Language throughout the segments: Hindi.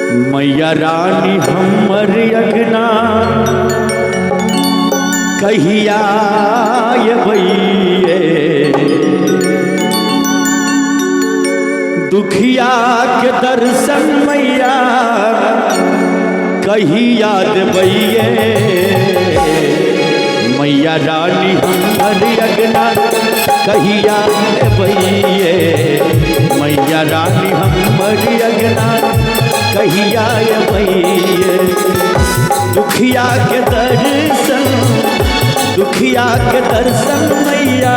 मैया रानी हमर अगना कहिया अबैये, दुखिया के दर्शन मैया कहिया देबैये। मैया रानी हमर अगना कहिया अबैये, मैया रानी हमर अगना कहिया अबैये। दुखिया के दर्शन, दुखिया के दर्शन मैया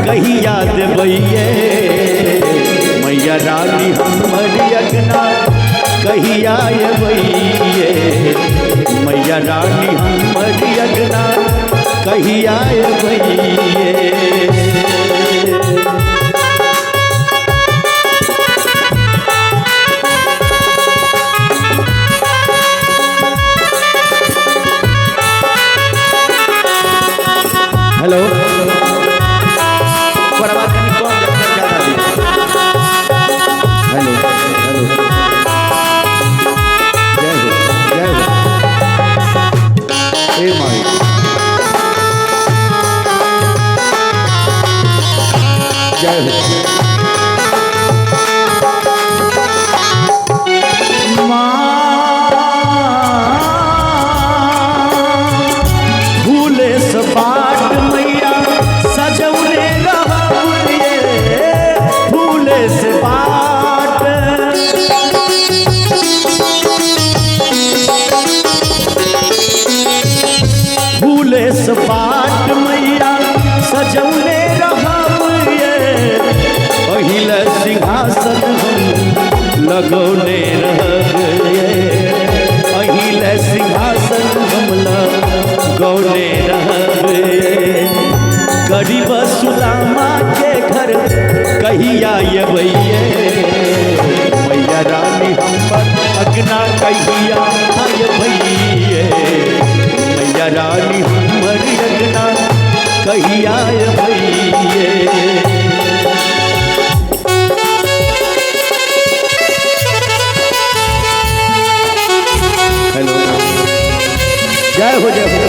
कहिया देबैये। मैया रानी हमर अगना कहिया अबैये, मैया रानी हमर अगना कहिया अबैये। हेलो, हेलो हेलो, जय हो जय हो। हे माई जय हो। फूले सपाट मैया सजौले रहबुए, फूले सपाट फूले सपाट मैया सजौले रहबुए। पहिल सिंहासन हम लगौले रहबुए, पहिल सिंहासन हम लगौले रहबुए। गरीब सुदामा के घर कहिया अबैये, मैया रानी हमर अगना कहिया अबैये। मैया रानी हमर अगना कहिया अबैये। हेलो, जय हो जय हो।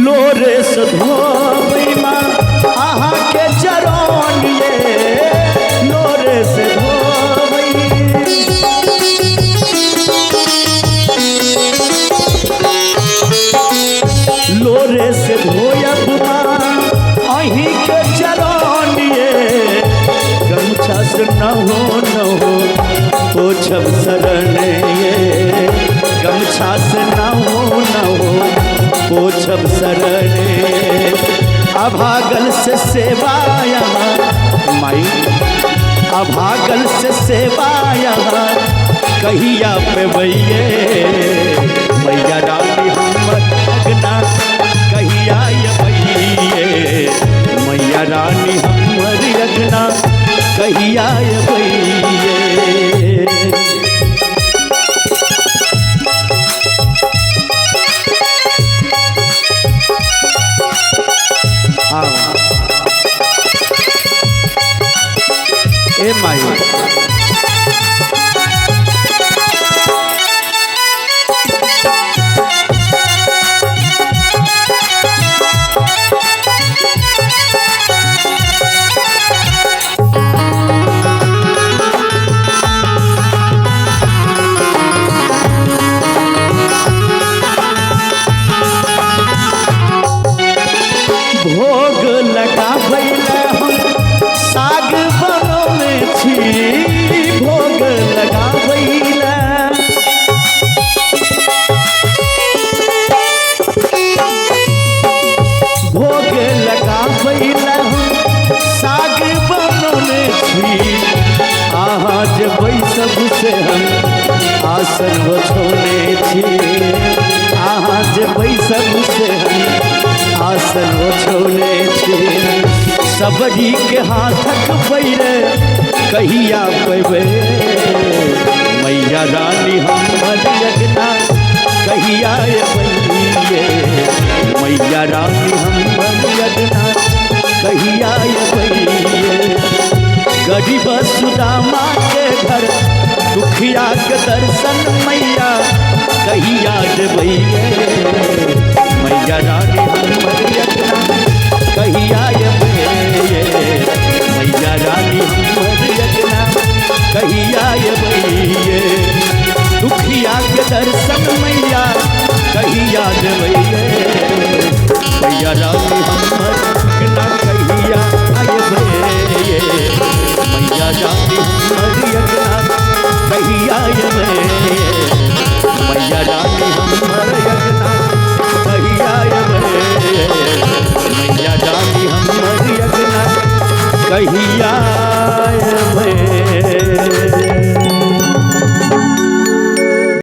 लोरे से धोबै माँ अहाँ के चरण ये, लोरे से धोबै। लोरे से धोयब माँ अहीं के चरण ये, गमछा से न हो पोछब शरण ये, गमछा से न हो पोछब शरण। अभागल से सेवाया माई, अभागल से सेवाया कहिया पेबैये। मैया रानी हमर अगना कहिया अबैये, मैया रानी हमर अगना कहिया अबैये। ए माई आसन वो छोड़े छे आज बैसब से हम आसन वो छोड़े छे सबरी के हाथक बैरे कहिया पेबे मैया रानी हमर यज्ञना कहिया बइये मैया रानी हमर यज्ञना कहिया बइये गरीब सुदामा के घर दुखिया के दर्शन मैया कहिया बइये मैया रानी हमर यज्ञना कहिया बइये मैया रानी हमर यज्ञना कहिया बइये दुखिया के दर्शन मैया कहिया बइये मैया रानी हमर यज्ञना कहिया बइये मैया रानी हमर यज्ञना कहिया बइये मैया रानी हमर यज्ञना कहिया बइये मैया रानी हमर यज्ञना कहिया